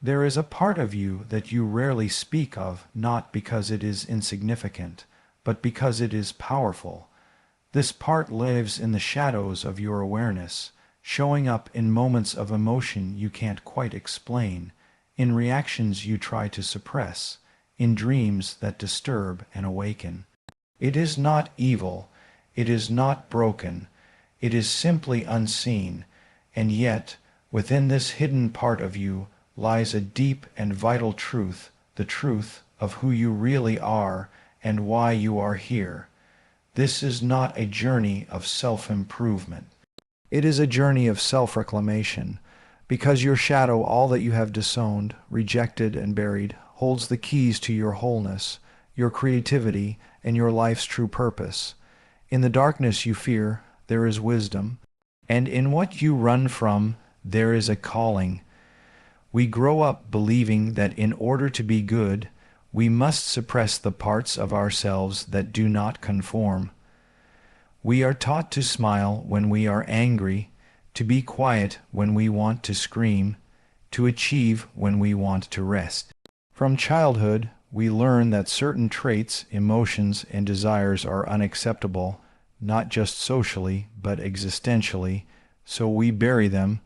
There is a part of you that you rarely speak of, not because it is insignificant, but because it is powerful. This part lives in the shadows of your awareness, showing up in moments of emotion you can't quite explain, in reactions you try to suppress, in dreams that disturb and awaken. It is not evil, it is not broken, it is simply unseen, and yet, within this hidden part of you lies a deep and vital truth, the truth of who you really are and why you are here. This is not a journey of self-improvement. It is a journey of self-reclamation, because your shadow, all that you have disowned, rejected, and buried, holds the keys to your wholeness, your creativity, and your life's true purpose. In the darkness you fear, there is wisdom, and in what you run from, there is a calling. We grow up believing that in order to be good, we must suppress the parts of ourselves that do not conform. We are taught to smile when we are angry, to be quiet when we want to scream, to achieve when we want to rest. From childhood, we learn that certain traits, emotions, and desires are unacceptable, not just socially, but existentially, so we bury them.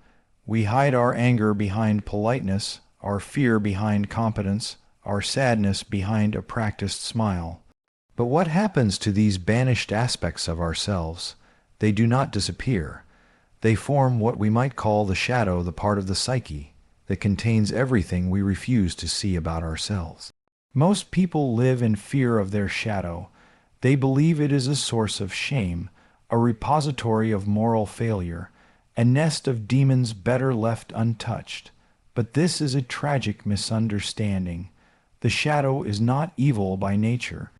We hide our anger behind politeness, our fear behind competence, our sadness behind a practiced smile. But what happens to these banished aspects of ourselves? They do not disappear. They form what we might call the shadow, the part of the psyche that contains everything we refuse to see about ourselves. Most people live in fear of their shadow. They believe it is a source of shame, a repository of moral failure, a nest of demons better left untouched. But this is a tragic misunderstanding. The shadow is not evil by nature.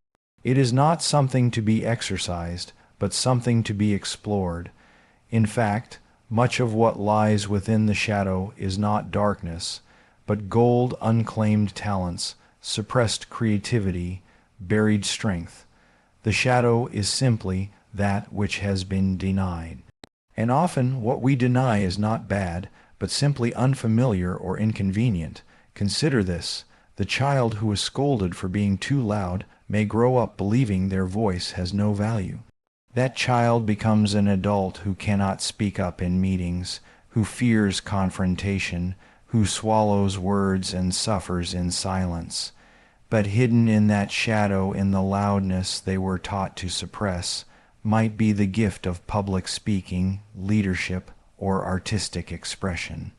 It is not something to be exorcised, but something to be explored. In fact, much of what lies within the shadow is not darkness, but gold unclaimed talents, suppressed creativity, buried strength. The shadow is simply that which has been denied. And often what we deny is not bad, but simply unfamiliar or inconvenient. Consider this: the child who is scolded for being too loud may grow up believing their voice has no value. That child becomes an adult who cannot speak up in meetings, who fears confrontation, who swallows words and suffers in silence. But hidden in that shadow, in the loudness they were taught to suppress, might be the gift of public speaking, leadership, or artistic expression.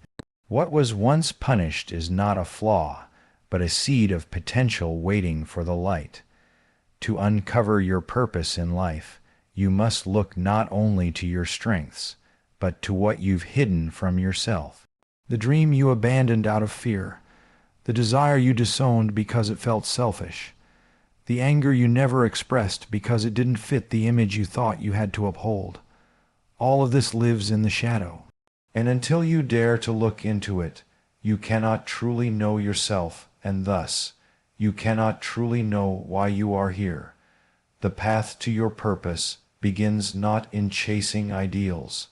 What was once punished is not a flaw, but a seed of potential waiting for the light. To uncover your purpose in life, you must look not only to your strengths, but to what you've hidden from yourself. The dream you abandoned out of fear, the desire you disowned because it felt selfish, the anger you never expressed because it didn't fit the image you thought you had to uphold. All of this lives in the shadow. And until you dare to look into it, you cannot truly know yourself, and thus, you cannot truly know why you are here. The path to your purpose begins not in chasing ideals,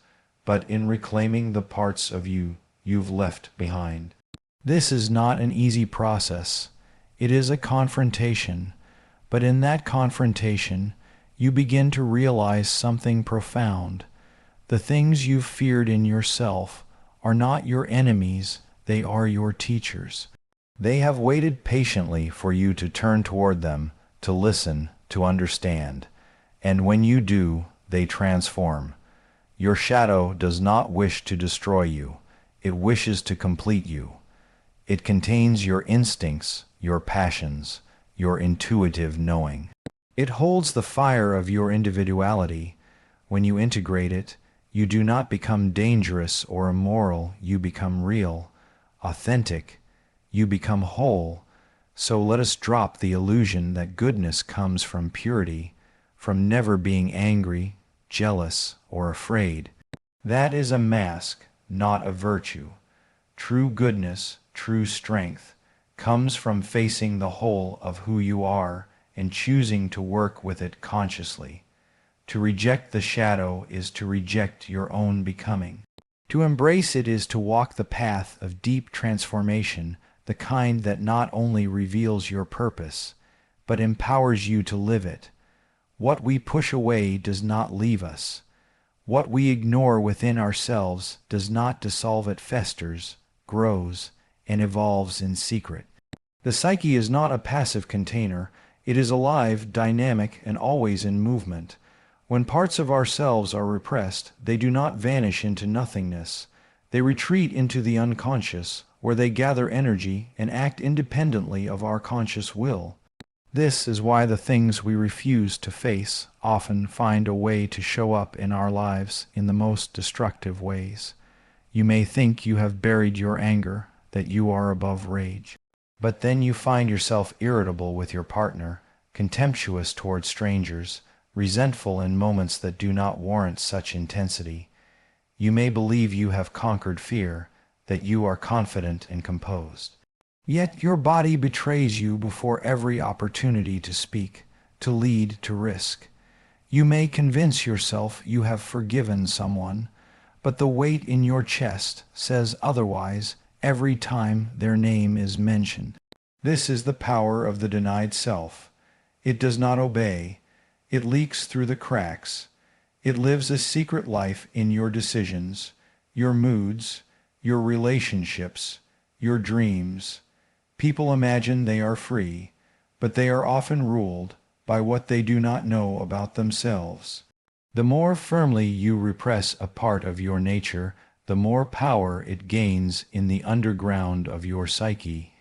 but in reclaiming the parts of you you've left behind. This is not an easy process. It is a confrontation, but in that confrontation, you begin to realize something profound. The things you've feared in yourself are not your enemies, they are your teachers. They have waited patiently for you to turn toward them, to listen, to understand. And when you do, they transform. Your shadow does not wish to destroy you. It wishes to complete you. It contains your instincts, your passions, your intuitive knowing. It holds the fire of your individuality. When you integrate it, you do not become dangerous or immoral. You become real, authentic. You become whole. So let us drop the illusion that goodness comes from purity, from never being angry, jealous, or afraid. That is a mask, not a virtue. True goodness, true strength, comes from facing the whole of who you are and choosing to work with it consciously. To reject the shadow is to reject your own becoming. To embrace it is to walk the path of deep transformation, the kind that not only reveals your purpose, but empowers you to live it. What we push away does not leave us. What we ignore within ourselves does not dissolve, it festers, grows, and evolves in secret. The psyche is not a passive container. It is alive, dynamic, and always in movement. When parts of ourselves are repressed, they do not vanish into nothingness. They retreat into the unconscious, where they gather energy and act independently of our conscious will. This is why the things we refuse to face often find a way to show up in our lives in the most destructive ways. You may think you have buried your anger, that you are above rage. But then you find yourself irritable with your partner, contemptuous toward strangers, resentful in moments that do not warrant such intensity. You may believe you have conquered fear, that you are confident and composed. Yet your body betrays you before every opportunity to speak, to lead, to risk. You may convince yourself you have forgiven someone, but the weight in your chest says otherwise every time their name is mentioned. This is the power of the denied self. It does not obey. It leaks through the cracks. It lives a secret life in your decisions, your moods, your relationships, your dreams. People imagine they are free, but they are often ruled by what they do not know about themselves. The more firmly you repress a part of your nature, the more power it gains in the underground of your psyche.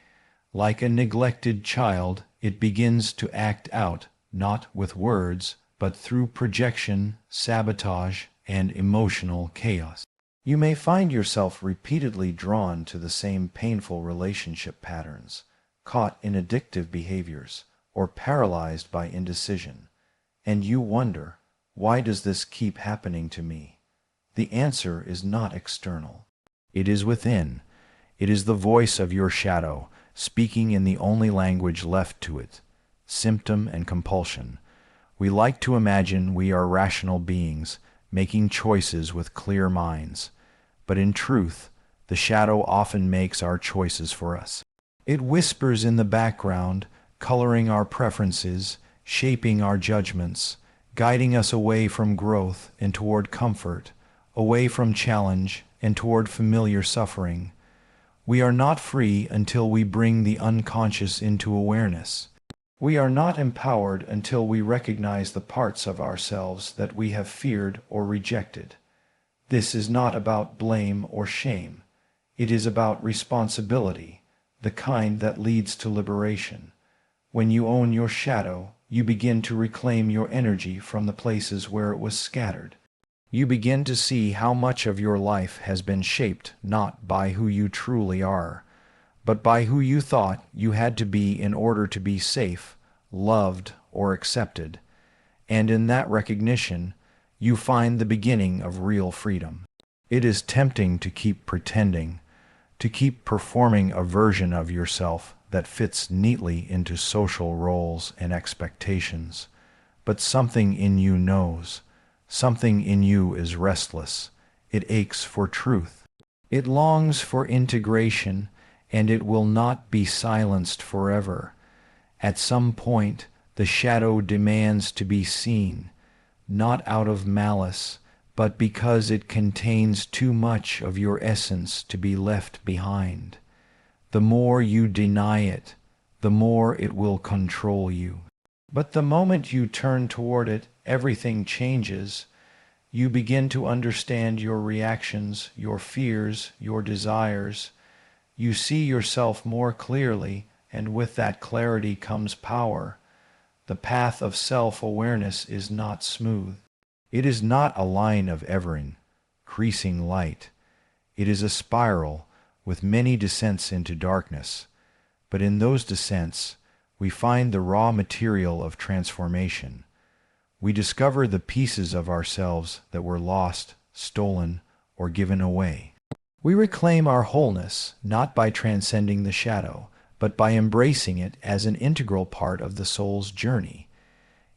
Like a neglected child, it begins to act out, not with words, but through projection, sabotage, and emotional chaos. You may find yourself repeatedly drawn to the same painful relationship patterns, caught in addictive behaviors, or paralyzed by indecision. And you wonder, why does this keep happening to me? The answer is not external. It is within. It is the voice of your shadow, speaking in the only language left to it, symptom and compulsion. We like to imagine we are rational beings, making choices with clear minds. But in truth, the shadow often makes our choices for us. It whispers in the background, coloring our preferences, shaping our judgments, guiding us away from growth and toward comfort, away from challenge and toward familiar suffering. We are not free until we bring the unconscious into awareness. We are not empowered until we recognize the parts of ourselves that we have feared or rejected. This is not about blame or shame. It is about responsibility, the kind that leads to liberation. When you own your shadow, you begin to reclaim your energy from the places where it was scattered. You begin to see how much of your life has been shaped not by who you truly are, but by who you thought you had to be in order to be safe, loved, or accepted. And in that recognition, you find the beginning of real freedom. It is tempting to keep pretending, to keep performing a version of yourself that fits neatly into social roles and expectations. But something in you knows. Something in you is restless. It aches for truth. It longs for integration, and it will not be silenced forever. At some point, the shadow demands to be seen, not out of malice, but because it contains too much of your essence to be left behind. The more you deny it, the more it will control you. But the moment you turn toward it, everything changes. You begin to understand your reactions, your fears, your desires. You see yourself more clearly, and with that clarity comes power. The path of self-awareness is not smooth. It is not a line of ever-increasing light. It is a spiral with many descents into darkness. But in those descents, we find the raw material of transformation. We discover the pieces of ourselves that were lost, stolen, or given away. We reclaim our wholeness not by transcending the shadow, but by embracing it as an integral part of the soul's journey.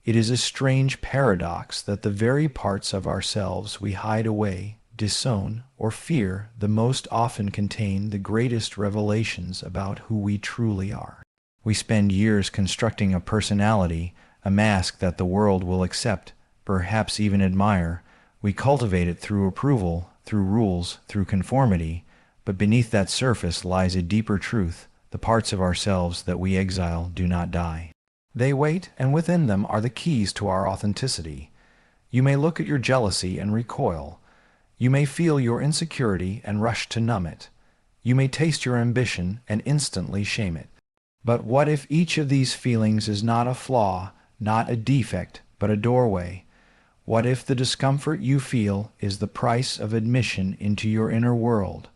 It is a strange paradox that the very parts of ourselves we hide away disown, or fear the most often contain the greatest revelations about who we truly are. We spend years constructing a personality, a mask that the world will accept, perhaps even admire. We cultivate it through approval, through rules, through conformity, but beneath that surface lies a deeper truth. The parts of ourselves that we exile do not die. They wait, and within them are the keys to our authenticity. You may look at your jealousy and recoil. You may feel your insecurity and rush to numb it. You may taste your ambition and instantly shame it. But what if each of these feelings is not a flaw, not a defect, but a doorway? What if the discomfort you feel is the price of admission into your inner world,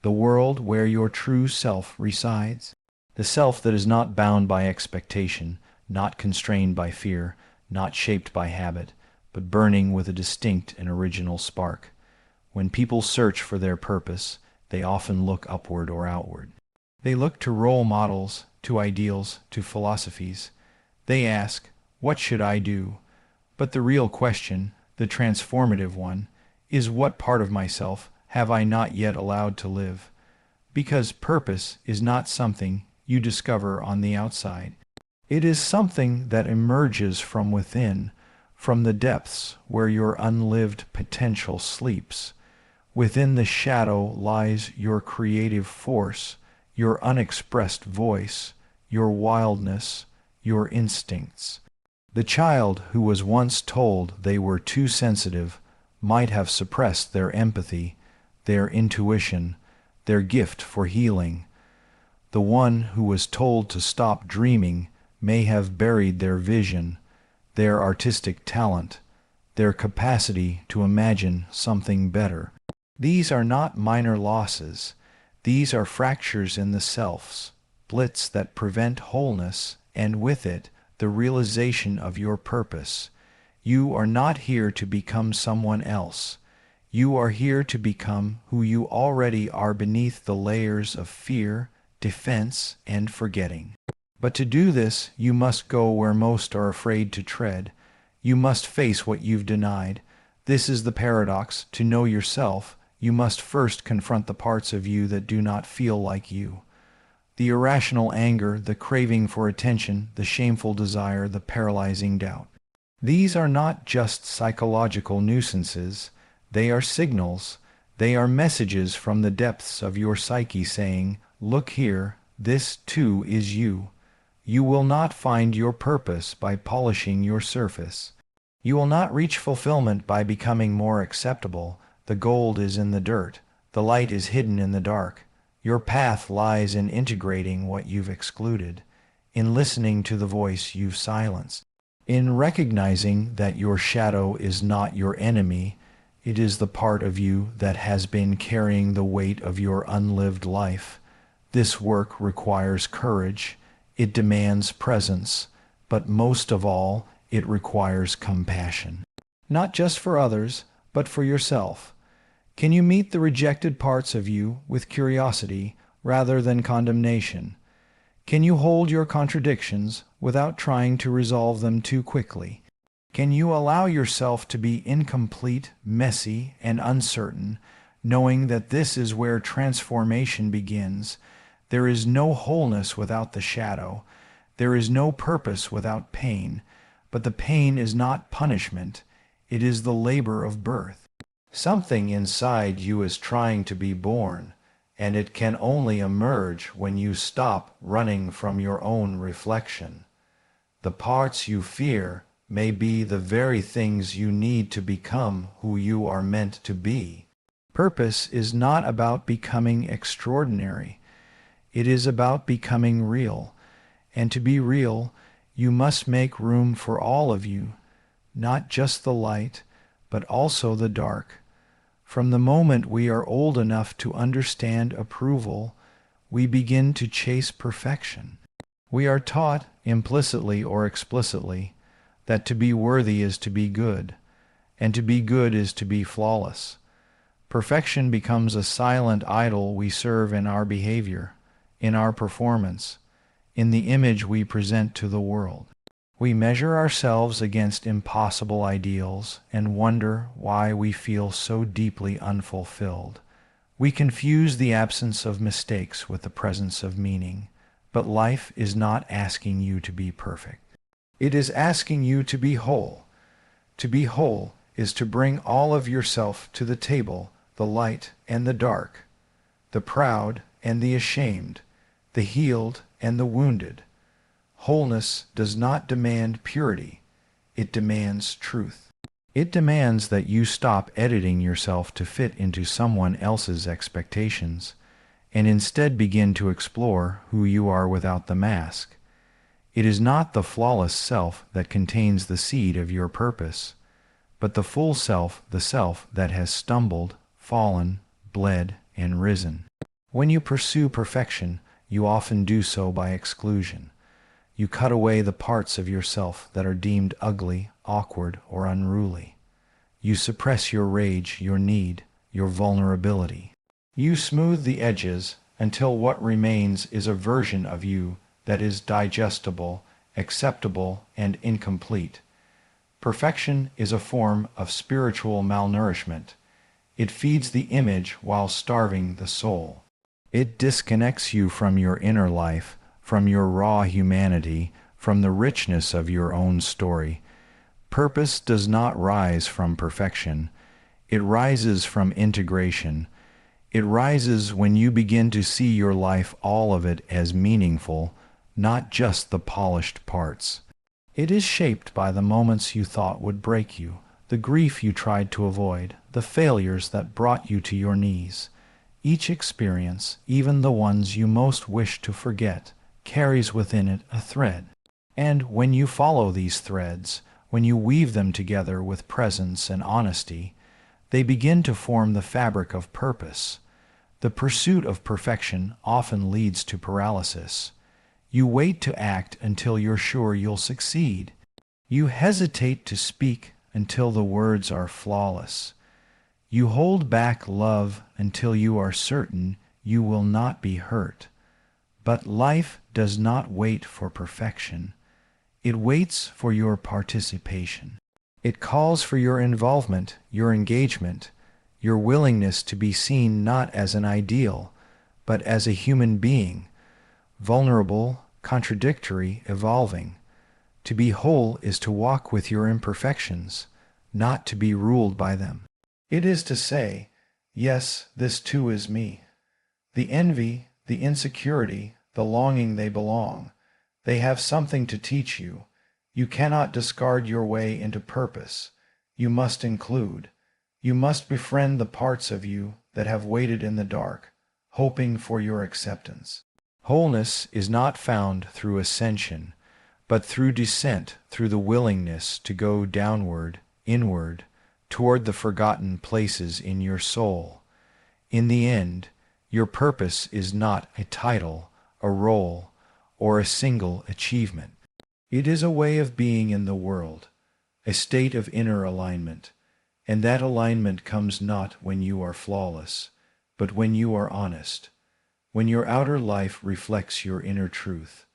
the world where your true self resides? The self that is not bound by expectation, not constrained by fear, not shaped by habit, but burning with a distinct and original spark. When people search for their purpose, they often look upward or outward. They look to role models, to ideals, to philosophies. They ask, "What should I do?" But the real question, the transformative one, is what part of myself have I not yet allowed to live? Because purpose is not something you discover on the outside. It is something that emerges from within, from the depths where your unlived potential sleeps. Within the shadow lies your creative force, your unexpressed voice, your wildness, your instincts. The child who was once told they were too sensitive might have suppressed their empathy, their intuition, their gift for healing. The one who was told to stop dreaming may have buried their vision, their artistic talent, their capacity to imagine something better. These are not minor losses. These are fractures in the selves, splits that prevent wholeness, and with it, the realization of your purpose. You are not here to become someone else. You are here to become who you already are beneath the layers of fear, defense, and forgetting. But to do this, you must go where most are afraid to tread. You must face what you've denied. This is the paradox. To know yourself, you must first confront the parts of you that do not feel like you. The irrational anger, the craving for attention, the shameful desire, the paralyzing doubt. These are not just psychological nuisances. They are signals. They are messages from the depths of your psyche saying, "Look here, this too is you." You will not find your purpose by polishing your surface. You will not reach fulfillment by becoming more acceptable. The gold is in the dirt. The light is hidden in the dark. Your path lies in integrating what you've excluded, in listening to the voice you've silenced, in recognizing that your shadow is not your enemy. It is the part of you that has been carrying the weight of your unlived life. This work requires courage. It demands presence, but most of all, it requires compassion. Not just for others, but for yourself. Can you meet the rejected parts of you with curiosity rather than condemnation? Can you hold your contradictions without trying to resolve them too quickly? Can you allow yourself to be incomplete, messy, and uncertain, knowing that this is where transformation begins? There is no wholeness without the shadow. There is no purpose without pain. But the pain is not punishment. It is the labor of birth. Something inside you is trying to be born, and it can only emerge when you stop running from your own reflection. The parts you fear may be the very things you need to become who you are meant to be. Purpose is not about becoming extraordinary. It is about becoming real. And to be real, you must make room for all of you, not just the light, but also the dark. From the moment we are old enough to understand approval, we begin to chase perfection. We are taught, implicitly or explicitly, that to be worthy is to be good, and to be good is to be flawless. Perfection becomes a silent idol we serve in our behavior, in our performance, in the image we present to the world. We measure ourselves against impossible ideals and wonder why we feel so deeply unfulfilled. We confuse the absence of mistakes with the presence of meaning, but life is not asking you to be perfect. It is asking you to be whole. To be whole is to bring all of yourself to the table, the light and the dark, the proud and the ashamed, the healed and the wounded. Wholeness does not demand purity. It demands truth. It demands that you stop editing yourself to fit into someone else's expectations, and instead begin to explore who you are without the mask. It is not the flawless self that contains the seed of your purpose, but the full self, the self that has stumbled, fallen, bled, and risen. When you pursue perfection, you often do so by exclusion. You cut away the parts of yourself that are deemed ugly, awkward, or unruly. You suppress your rage, your need, your vulnerability. You smooth the edges until what remains is a version of you that is digestible, acceptable, and incomplete. Perfection is a form of spiritual malnourishment. It feeds the image while starving the soul. It disconnects you from your inner life, from your raw humanity, from the richness of your own story. Purpose does not rise from perfection. It rises from integration. It rises when you begin to see your life, all of it, as meaningful, not just the polished parts. It is shaped by the moments you thought would break you, the grief you tried to avoid, the failures that brought you to your knees. Each experience, even the ones you most wish to forget, carries within it a thread. And when you follow these threads, when you weave them together with presence and honesty, they begin to form the fabric of purpose. The pursuit of perfection often leads to paralysis. You wait to act until you're sure you'll succeed. You hesitate to speak until the words are flawless. You hold back love until you are certain you will not be hurt. But life does not wait for perfection. It waits for your participation. It calls for your involvement, your engagement, your willingness to be seen not as an ideal, but as a human being, vulnerable, contradictory, evolving. To be whole is to walk with your imperfections, not to be ruled by them. It is to say, yes, this too is me. The envy, the insecurity, the longing, they belong. They have something to teach you. You cannot discard your way into purpose. You must include. You must befriend the parts of you that have waited in the dark, hoping for your acceptance. Wholeness is not found through ascension, but through descent, through the willingness to go downward, inward, toward the forgotten places in your soul. In the end, your purpose is not a title, a role, or a single achievement. It is a way of being in the world, a state of inner alignment, and that alignment comes not when you are flawless, but when you are honest, when your outer life reflects your inner truth,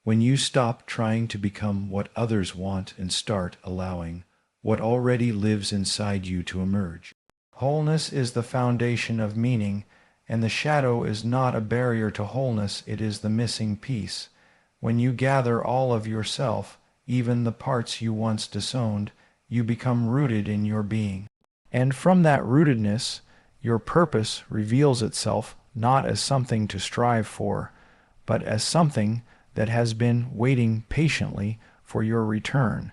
when you stop trying to become what others want and start allowing what already lives inside you to emerge. Wholeness is the foundation of meaning, and the shadow is not a barrier to wholeness, it is the missing piece. When you gather all of yourself, even the parts you once disowned, you become rooted in your being. And from that rootedness, your purpose reveals itself not as something to strive for, but as something that has been waiting patiently for your return.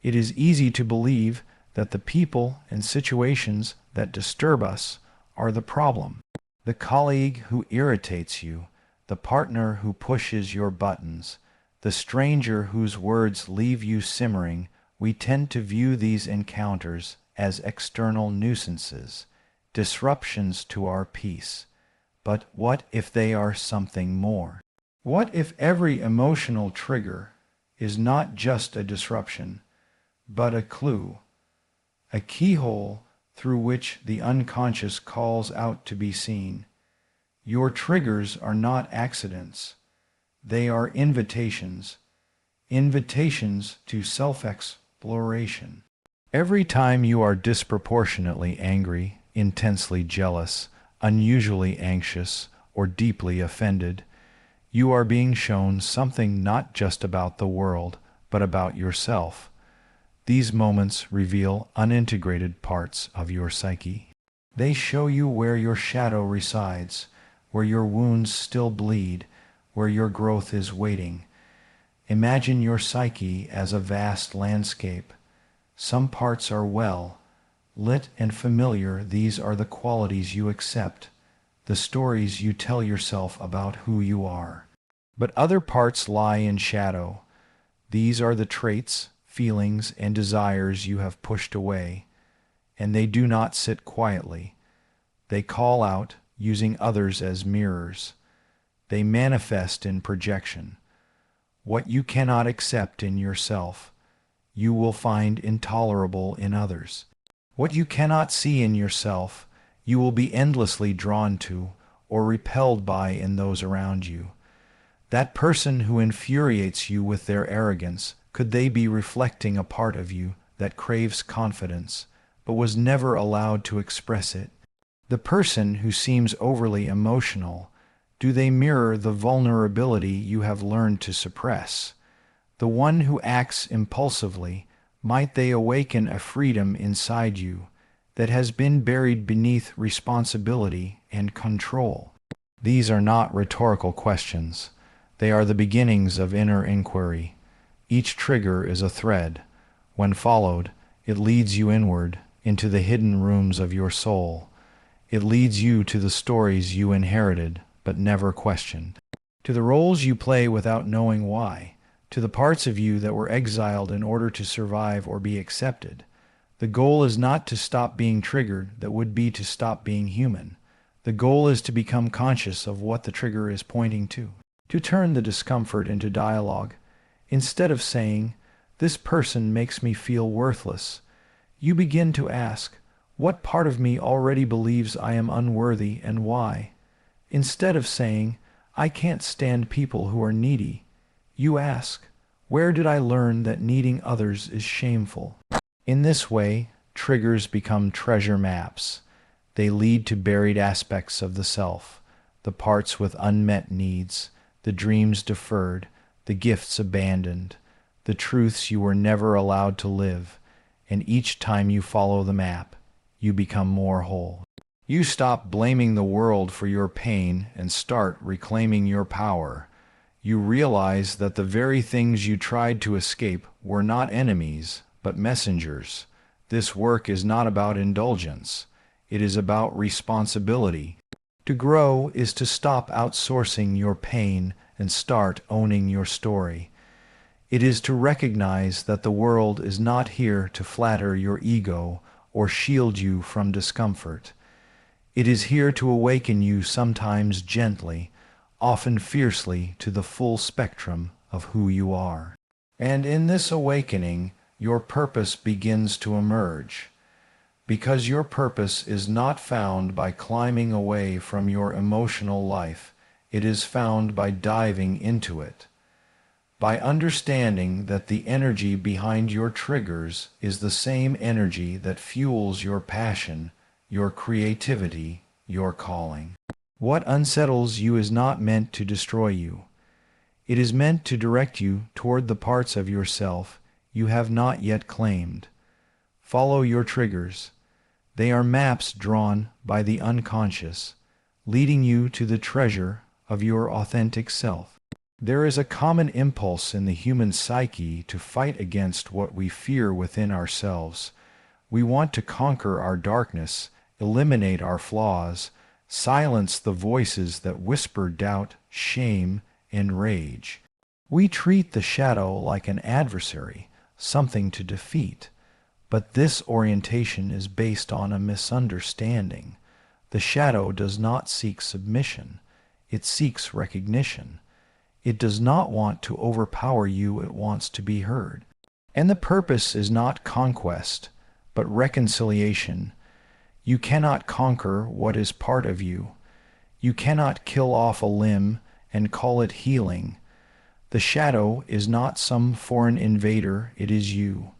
It is easy to believe that the people and situations that disturb us are the problem. The colleague who irritates you, the partner who pushes your buttons, the stranger whose words leave you simmering, we tend to view these encounters as external nuisances, disruptions to our peace. But what if they are something more? What if every emotional trigger is not just a disruption, but a clue, a keyhole through which the unconscious calls out to be seen? Your triggers are not accidents. They are invitations. invitations to self-exploration. Every time you are disproportionately angry, intensely jealous, unusually anxious, or deeply offended, you are being shown something not just about the world, but about yourself. These moments reveal unintegrated parts of your psyche. They show you where your shadow resides, where your wounds still bleed, where your growth is waiting. Imagine your psyche as a vast landscape. Some parts are well lit and familiar. These are the qualities you accept, the stories you tell yourself about who you are. But other parts lie in shadow. These are the traits, feelings, and desires you have pushed away, and they do not sit quietly. They call out, using others as mirrors. They manifest in projection. What you cannot accept in yourself, you will find intolerable in others. What you cannot see in yourself, you will be endlessly drawn to or repelled by in those around you. That person who infuriates you with their arrogance, could they be reflecting a part of you that craves confidence, but was never allowed to express it? The person who seems overly emotional, do they mirror the vulnerability you have learned to suppress? The one who acts impulsively, might they awaken a freedom inside you that has been buried beneath responsibility and control? These are not rhetorical questions. They are the beginnings of inner inquiry. Each trigger is a thread. When followed, it leads you inward, into the hidden rooms of your soul. It leads you to the stories you inherited, but never questioned. To the roles you play without knowing why. To the parts of you that were exiled in order to survive or be accepted. The goal is not to stop being triggered, that would be to stop being human. The goal is to become conscious of what the trigger is pointing to turn the discomfort into dialogue. Instead of saying, "This person makes me feel worthless," you begin to ask, "What part of me already believes I am unworthy and why?" Instead of saying, "I can't stand people who are needy," you ask, "Where did I learn that needing others is shameful?" In this way, triggers become treasure maps. They lead to buried aspects of the self, the parts with unmet needs, the dreams deferred, the gifts abandoned, the truths you were never allowed to live, and each time you follow the map, you become more whole. You stop blaming the world for your pain and start reclaiming your power. You realize that the very things you tried to escape were not enemies, but messengers. This work is not about indulgence. It is about responsibility. To grow is to stop outsourcing your pain and start owning your story. It is to recognize that the world is not here to flatter your ego or shield you from discomfort. It is here to awaken you, sometimes gently, often fiercely, to the full spectrum of who you are. And in this awakening, your purpose begins to emerge. Because your purpose is not found by climbing away from your emotional life, it is found by diving into it. By understanding that the energy behind your triggers is the same energy that fuels your passion, your creativity, your calling. What unsettles you is not meant to destroy you. It is meant to direct you toward the parts of yourself you have not yet claimed. Follow your triggers. They are maps drawn by the unconscious, leading you to the treasure of your authentic self. There is a common impulse in the human psyche to fight against what we fear within ourselves. We want to conquer our darkness, eliminate our flaws, silence the voices that whisper doubt, shame, and rage. We treat the shadow like an adversary, something to defeat. But this orientation is based on a misunderstanding. The shadow does not seek submission. It seeks recognition. It does not want to overpower you. It wants to be heard. And the purpose is not conquest, but reconciliation. You cannot conquer what is part of you. You cannot kill off a limb and call it healing. The shadow is not some foreign invader, it is you.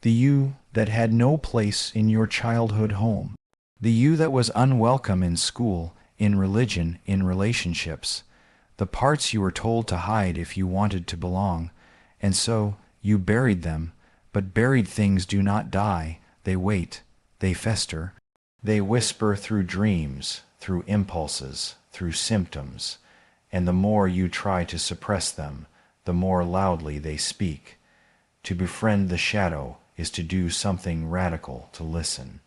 The you that had no place in your childhood home. The you that was unwelcome in school, in religion, in relationships. The parts you were told to hide if you wanted to belong, and so you buried them, but buried things do not die, they wait, they fester, they whisper through dreams, through impulses, through symptoms, and the more you try to suppress them, the more loudly they speak. To befriend the shadow is to do something radical, to listen.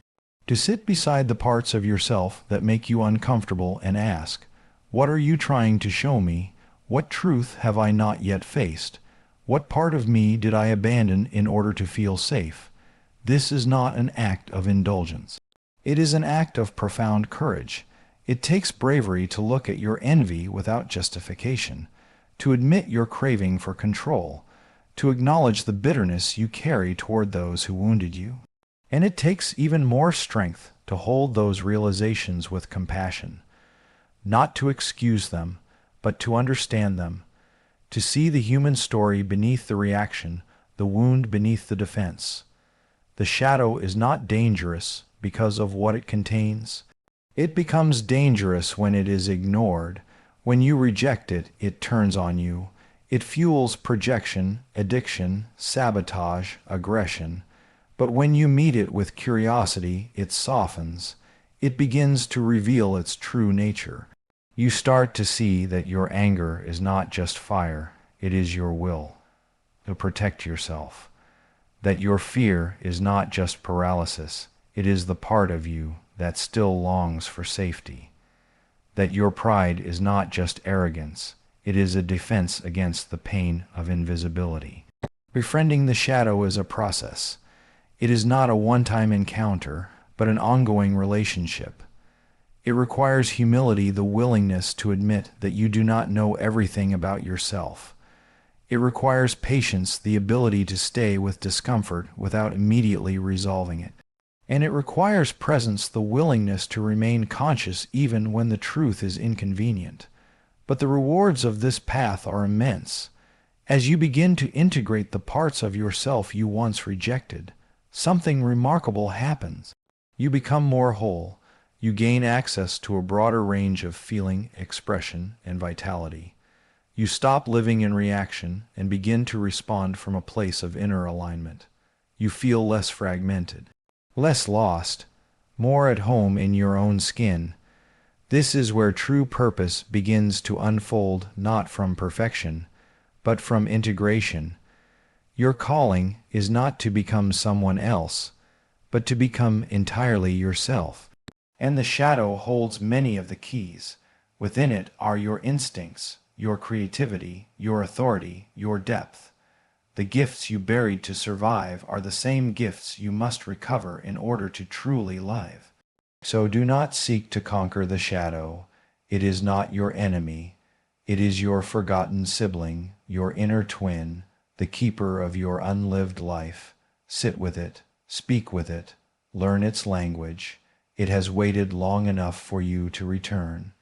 To sit beside the parts of yourself that make you uncomfortable and ask, what are you trying to show me? What truth have I not yet faced? What part of me did I abandon in order to feel safe? This is not an act of indulgence. It is an act of profound courage. It takes bravery to look at your envy without justification, to admit your craving for control, to acknowledge the bitterness you carry toward those who wounded you. And it takes even more strength to hold those realizations with compassion, not to excuse them, but to understand them, to see the human story beneath the reaction, the wound beneath the defense. The shadow is not dangerous because of what it contains. It becomes dangerous when it is ignored. When you reject it, it turns on you. It fuels projection, addiction, sabotage, aggression. But when you meet it with curiosity, it softens. It begins to reveal its true nature. You start to see that your anger is not just fire, it is your will to protect yourself. That your fear is not just paralysis, it is the part of you that still longs for safety. That your pride is not just arrogance, it is a defense against the pain of invisibility. Befriending the shadow is a process. It is not a one-time encounter, but an ongoing relationship. It requires humility, the willingness to admit that you do not know everything about yourself. It requires patience, the ability to stay with discomfort without immediately resolving it. And it requires presence, the willingness to remain conscious even when the truth is inconvenient. But the rewards of this path are immense. As you begin to integrate the parts of yourself you once rejected, something remarkable happens. You become more whole. You gain access to a broader range of feeling, expression, and vitality. You stop living in reaction and begin to respond from a place of inner alignment. You feel less fragmented, less lost, more at home in your own skin. This is where true purpose begins to unfold, not from perfection, but from integration. Your calling is not to become someone else, but to become entirely yourself. And the shadow holds many of the keys. Within it are your instincts, your creativity, your authority, your depth. The gifts you buried to survive are the same gifts you must recover in order to truly live. So do not seek to conquer the shadow. It is not your enemy. It is your forgotten sibling, your inner twin, the keeper of your unlived life. Sit with it, speak with it, learn its language. It has waited long enough for you to return.